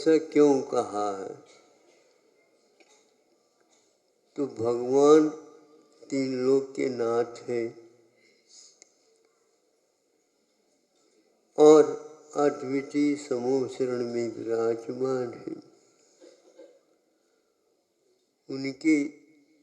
ऐसा क्यों कहा है? तो भगवान तीन लोक के नाथ हैं और अद्वितीय समूह शरण में विराजमान है। उनकी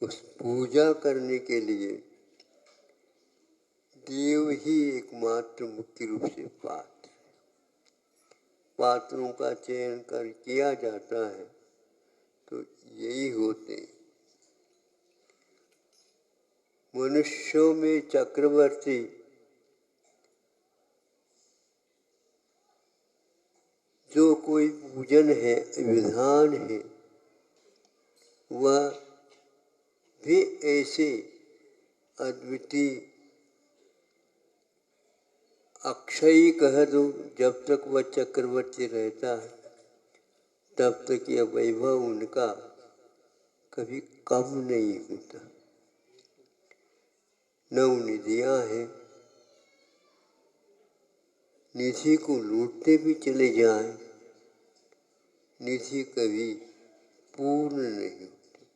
उस पूजा करने के लिए देव ही एकमात्र मुख्य रूप से पात्रों का चयन कर किया जाता है, तो यही होते हैं। मनुष्यों में चक्रवर्ती जो कोई पूजन है, विधान है, वह भी ऐसे अद्वितीय अक्षयी कह दो। जब तक वह चक्रवर्ती रहता है तब तक यह वैभव उनका कभी कम नहीं होता। नवनिधियां हैं, निधि को लूटते भी चले जाएं, निधि कभी पूर्ण नहीं होती।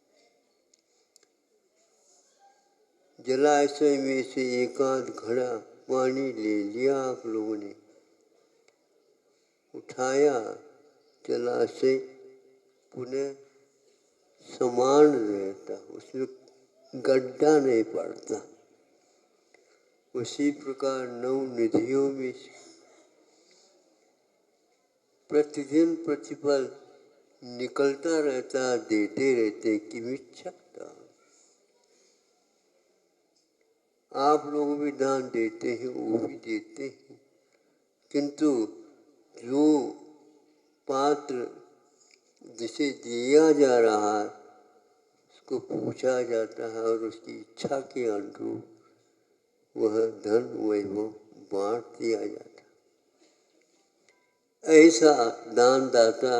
जलाशय में से एकाध घड़ा पानी ले लिया आप लोगों ने, उठाया, जलाशय पुनः समान रहता, उसमें गड्ढा नहीं पड़ता। उसी प्रकार नवनिधियों में प्रतिदिन प्रतिपल निकलता रहता, देते रहते कि मिच्छता। आप लोग भी दान देते हैं, वो भी देते हैं, किंतु जो पात्र जिसे दिया जा रहा है उसको पूछा जाता है और उसकी इच्छा के अनुरूप वह धन वैभव बांट दिया जाता है। ऐसा दानदाता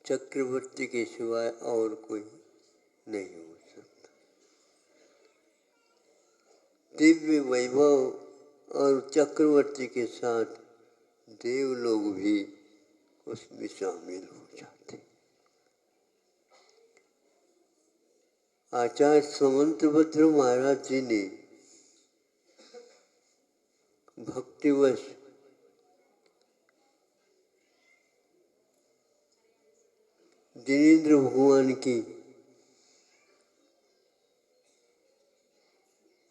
चक्रवर्ती के सिवाय और कोई नहीं हो सकता। दिव्य वैभव और चक्रवर्ती के साथ देव लोग भी उसमें शामिल हो जाते। आचार्य समंतभद्र महाराज जी ने भक्तिवश जिनेन्द्र भगवान की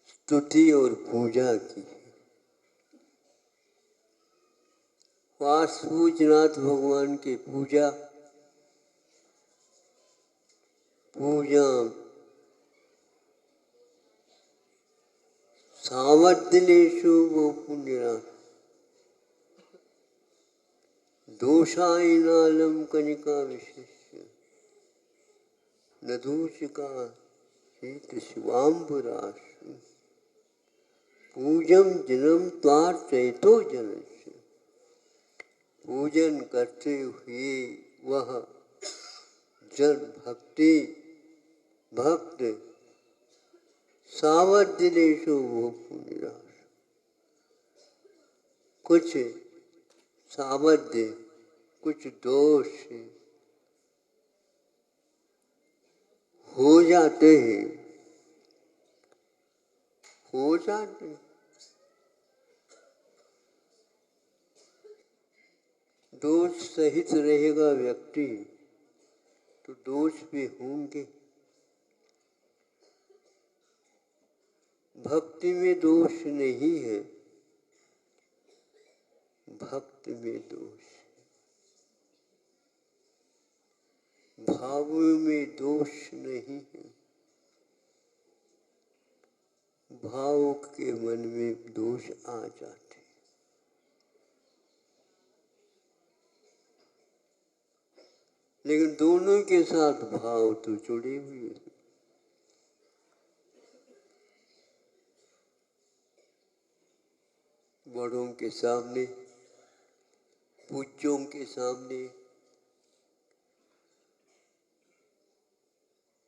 स्तुति और पूजा की। वासुपूजनाथ भगवान की पूजा सावधिलेषु वो पुण्यरा दोषाइनालम कनिका विशेष नधूषिका शीत शिवाम्बुराश पूजम जनम त्वार्चयितो जनस्य। पूजन करते हुए वह जन भक्त सावधिलेषु वो पुण्यराश, कुछ सावध्य, कुछ दोष हो जाते हैं, दोष सहित रहेगा व्यक्ति तो दोष भी होंगे। भक्ति में दोष नहीं है, भक्त में दोष, भाव में दोष नहीं है, भाव के मन में दोष आ जाते। लेकिन दोनों के साथ भाव तो जुड़े हुए हैं। बड़ों के सामने, पूज्यों के सामने,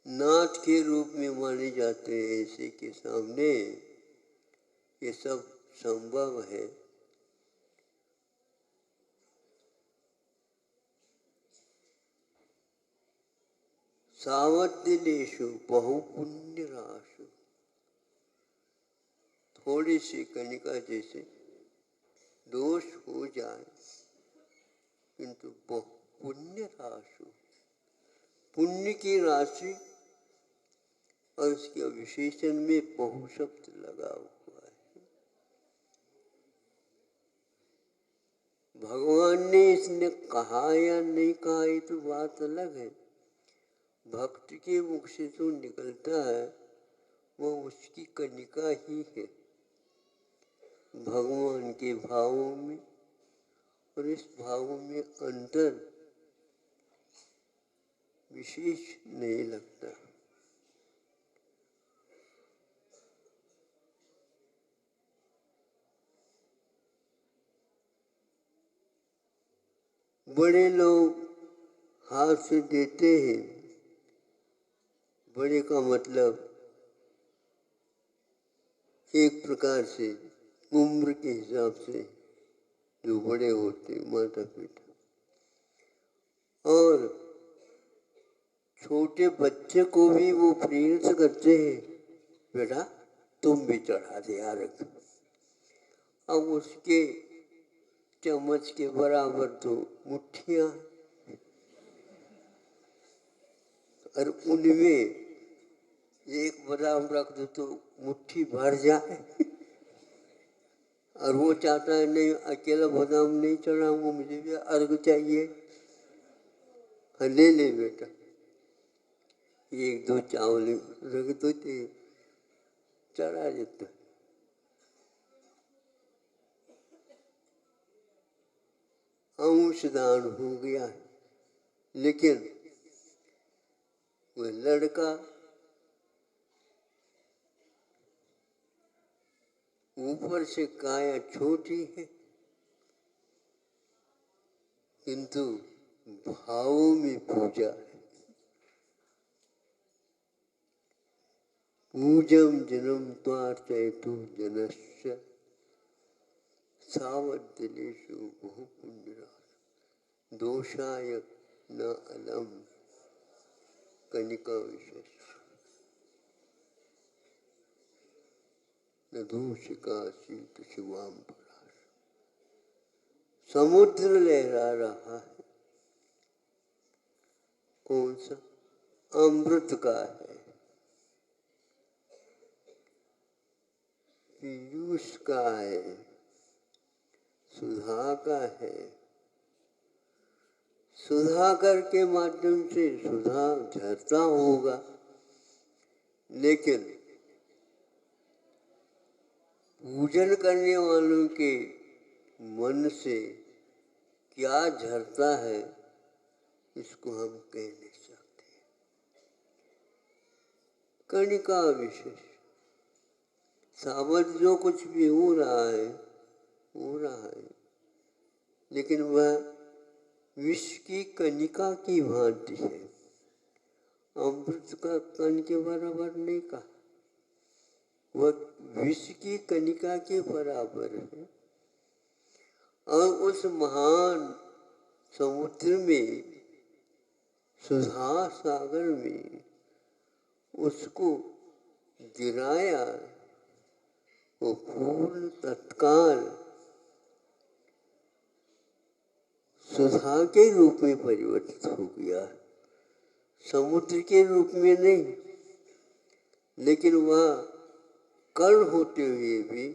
नाथ के रूप में माने जाते हैं, ऐसे के सामने ये सब संभव है। सावधिलेषु बहुपुण्य राशु। थोड़ी सी कणिका जैसे दोष हो जाए किंतु पुण्य राशि, पुण्य की राशि, और उसके विशेषण में बहु शब्द लगा हुआ है। भगवान ने इसने कहा या नहीं कहा ये तो बात अलग है। भक्त के मुख से जो निकलता है वो उसकी कणिका ही है भगवान के भावों में, और इस भावों में अंतर विशेष नहीं लगता। बड़े लोग हाथ से देते हैं, बड़े का मतलब एक प्रकार से उम्र के हिसाब से जो बड़े होते माता पिता, और छोटे बच्चे को भी वो प्रेरित करते हैं, बेटा तुम भी चढ़ा दे अर्घ। अब उसके चम्मच के बराबर तो मुट्ठियाँ, और उनमें एक बादाम रख दो तो मुट्ठी भर जाए। और वो चाहता है नहीं अकेला बादाम नहीं चढ़ाऊंगा, मुझे भी अर्घ चाहिए। हाँ ले ले बेटा, एक दो चावल रख दो तो चढ़ा देता। अंशदान हो गया है, लेकिन वह लड़का ऊपर से काया छोटी है किंतु भावों में पूजा है। पूजम जन्म त्वार्चयतु जनस्य सावधिलेषु बहुपुण्यराशि दोषाय न अलम कनिका विशेष न दूषिका शीत शिवाम पराश। समुद्र लहरा रहा है, कौन सा? अमृत का है, पीयूष का है, सुधा का है। सुधाकर के माध्यम से सुधा झरता होगा, लेकिन पूजन करने वालों के मन से क्या झरता है इसको हम कह नहीं सकते। कणिका विशेष सावध जो कुछ भी हो रहा है, लेकिन वह विष की कणिका की भांति है, अमृत का कण के बराबर नहीं कहा, वह विष की कणिका के बराबर है। और उस महान समुद्र में, सुधा सागर में उसको गिराया, वो पूर्ण तत्काल सुधा के रूप में परिवर्तित हो गया, समुद्र के रूप में नहीं। लेकिन वह कर्ण होते हुए भी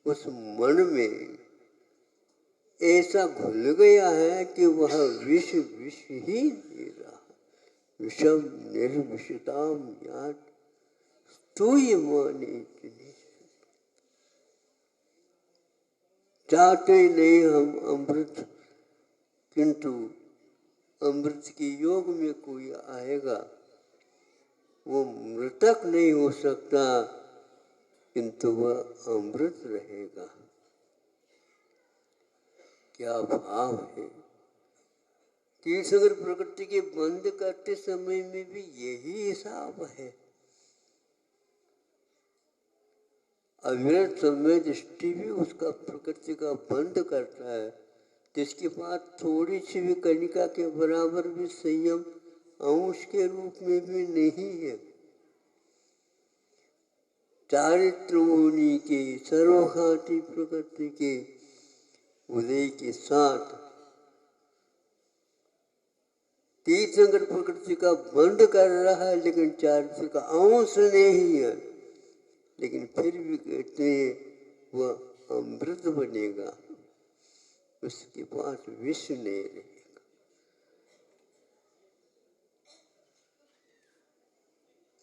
उस मन में ऐसा घुल गया है कि वह विष विष ही दे रहा। विषम निर्विषताम यात स्तूय माने चाहते नहीं हम अमृत, किंतु अमृत के योग में कोई आएगा वो मृतक नहीं हो सकता, किंतु वह अमृत रहेगा। क्या भाव है। तीर्थंकर प्रकृति के बंद करते समय में भी यही हिसाब है। अविरत समय दृष्टि भी उसका प्रकृति का बंद करता है, जिसके बाद थोड़ी सी भी कणिका के बराबर भी संयम अंश के रूप में भी नहीं है। चारित्र मुनि के सर्वघाती प्रकृति के उदय के साथ तीर्थंकर प्रकृति का बंद कर रहा है, लेकिन चारित्र का अंश नहीं है। लेकिन फिर भी कहते हैं वह अमृत बनेगा, उसके पास विष नहीं रहेगा।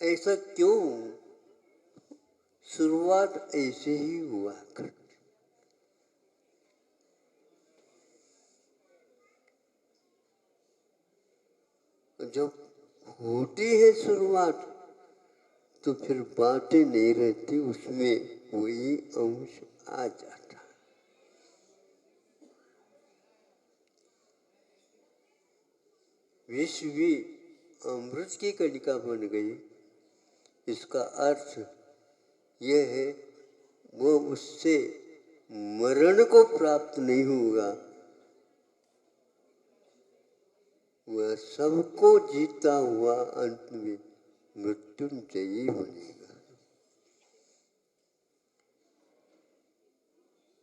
ऐसा क्यों? शुरुआत ऐसे ही हुआ करती। जब होती है शुरुआत तो फिर बातें नहीं रहती, उसमें वही अंश आ जाता है। विश्व भी अमृत की कणिका बन गई। इसका अर्थ यह है वो उससे मरण को प्राप्त नहीं होगा, वह सबको जीता हुआ अंत में मृत्युंजयी बनेगा।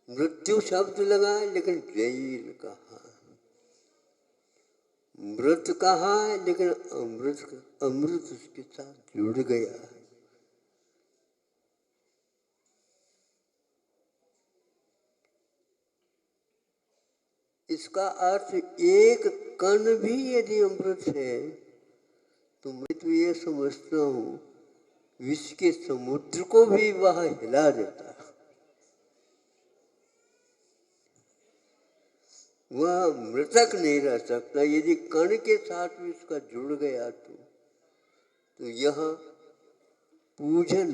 मृत्यु शब्द लगा लेकिन जयी कहा, मृत कहा लेकिन अमृत उसके साथ जुड़ गया है। इसका अर्थ एक कण भी यदि अमृत है तो मैं तो ये समझता हूँ विश्व के समुद्र को भी वह हिला देता है। वह मृतक नहीं रह सकता। यदि कण के साथ भी उसका जुड़ गया तो यह पूजन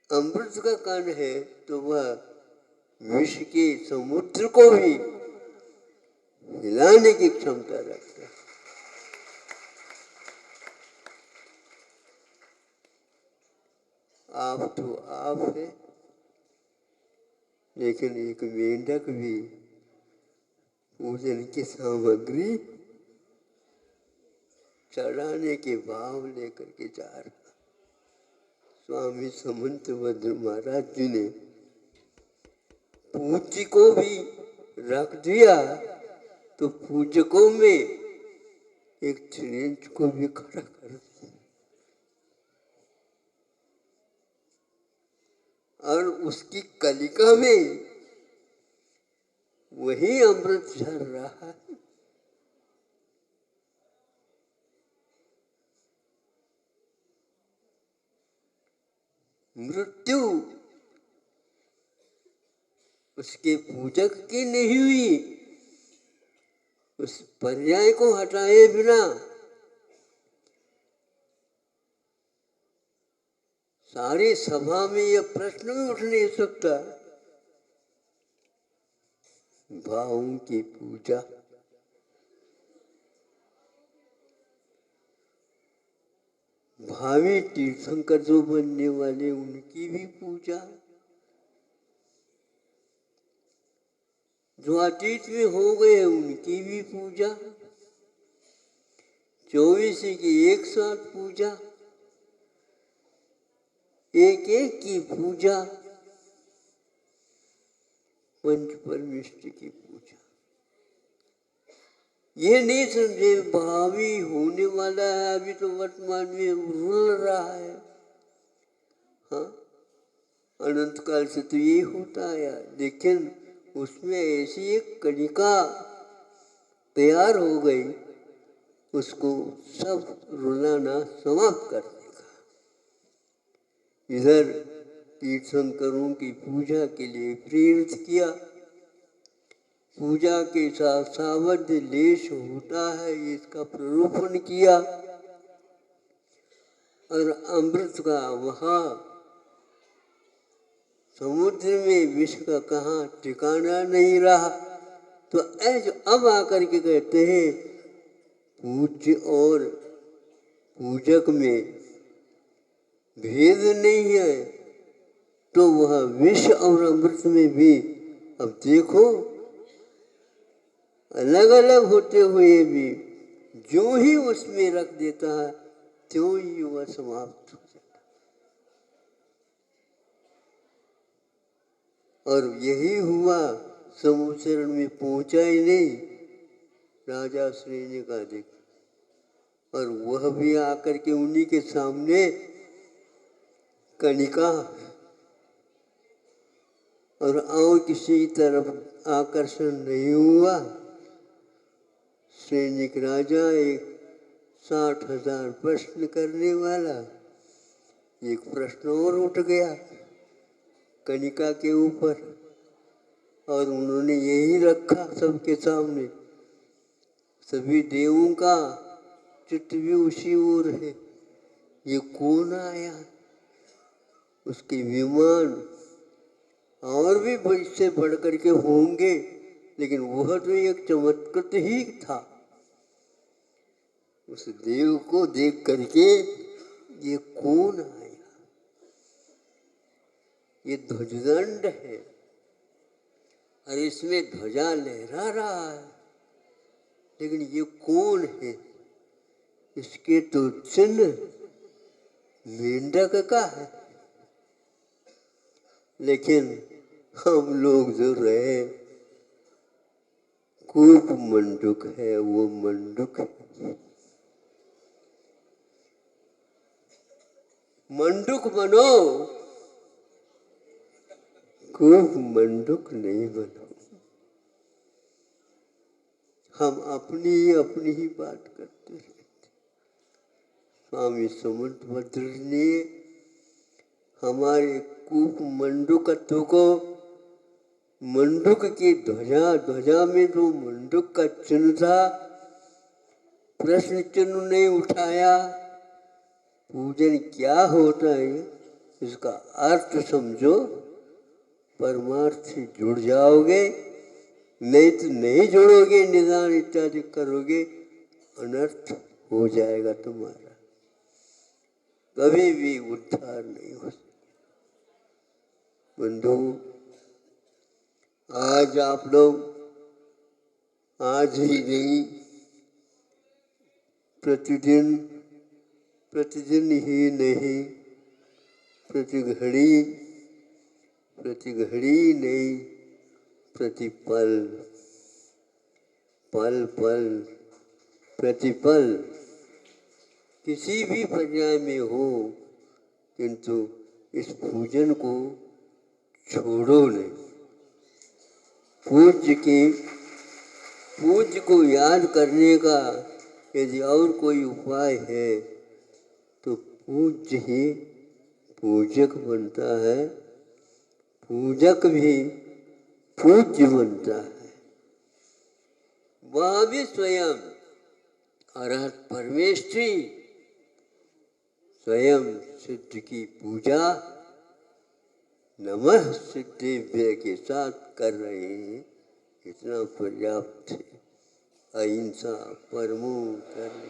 अमृत का कण है तो वह विश्व के समुद्र को भी हिलाने की क्षमता रखता है। आप तो आप है, लेकिन एक मेंढक भी पूजन की सामग्री चढ़ाने के भाव लेकर के जा रहा। स्वामी समंत भद्र महाराज जी ने पूज्य को भी रख दिया तो पूजकों में एक चिड़िंच को भी खड़ा कर दिया और उसकी कलिका में वही अमृत झर रहा है। मृत्यु उसके पूजक की नहीं हुई, उस पर्याय को हटाए बिना सारी सभा में यह प्रश्न भी उठ नहीं सकता। भावों की पूजा, भावी तीर्थंकर जो बनने वाले उनकी भी पूजा, जो अतीत में हो गए उनकी भी पूजा, 24 की एक साथ पूजा, एक एक की पूजा, पंच परमेष्टि की पूजा। ये नहीं समझे भावी होने वाला है, अभी तो वर्तमान में रुल रहा है। हाँ, अनंत काल से तो ये होता आया, लेकिन उसमें ऐसी एक कणिका तैयार हो गई, उसको सब रुलाना समाप्त कर देगा। इधर तीर्थंकरों की पूजा के लिए प्रेरित किया, पूजा के साथ सावध्य लेश होता है इसका प्ररूपण किया, और अमृत का वहाँ समुद्र में विष का कहाँ ठिकाना नहीं रहा। तो ऐसे अब आकर के कहते हैं पूज्य और पूजक में भेद नहीं है, तो वह विष और अमृत में भी अब देखो अलग अलग होते हुए भी जो ही उसमें रख देता है त्यों ही वह समाप्त हो जाता। और यही हुआ, समुचरण में पहुंचा ही नहीं। राजा श्री का देख, और वह भी आकर के उन्हीं के सामने कनिका और किसी तरफ आकर्षण नहीं हुआ। सैनिक राजा एक 60,000 प्रश्न करने वाला, एक प्रश्न और उठ गया कनिका के ऊपर, और उन्होंने यही रखा सबके सामने। सभी देवों का चित्त भी उसी ओर है, ये कौन आया। उसके विमान और भी इससे बढ़ करके होंगे, लेकिन वह तो एक चमत्कृत ही था। उस देव को देख करके ये कौन आया, ये ध्वजदंड है और इसमें ध्वजा लहरा रहा है, लेकिन ये कौन है। इसके तो चिन्ह मेंढक का है, लेकिन हम लोग जो रहे कूप मंडूक है, वो मंडूक है। मंडूक बनो, कूप मंडूक नहीं बनो। हम अपनी ही बात करते रहते। स्वामी समुद्रभद्र ने हमारे कूप मंडूकत्व को, मंडूक की ध्वजा में जो मंडूक का चिन्ह था, प्रश्न चिन्ह नहीं उठाया। पूजन क्या होता है इसका अर्थ समझो, परमार्थ से जुड़ जाओगे, नहीं तो नहीं जुड़ोगे, निदान इत्यादि करोगे, अनर्थ हो जाएगा तुम्हारा, कभी भी उद्धार नहीं हो सकता। बंधु, आज आप लोग, आज ही नहीं, प्रतिदिन ही नहीं, प्रति घड़ी नहीं, प्रतिपल, पल पल प्रतिपल किसी भी पर्याय में हो, किंतु इस पूजन को छोड़ो नहीं। पूज्य को याद करने का यदि और कोई उपाय है तो पूज्य ही पूजक बनता है, पूजक भी पूज्य बनता है। वह भी स्वयं अरहत परमेष्ठी स्वयं सिद्ध की पूजा नमः सिद्धेभ्य के साथ कर रहे हैं, इतना पर्याप्त है। अहिंसा परमो धर्म।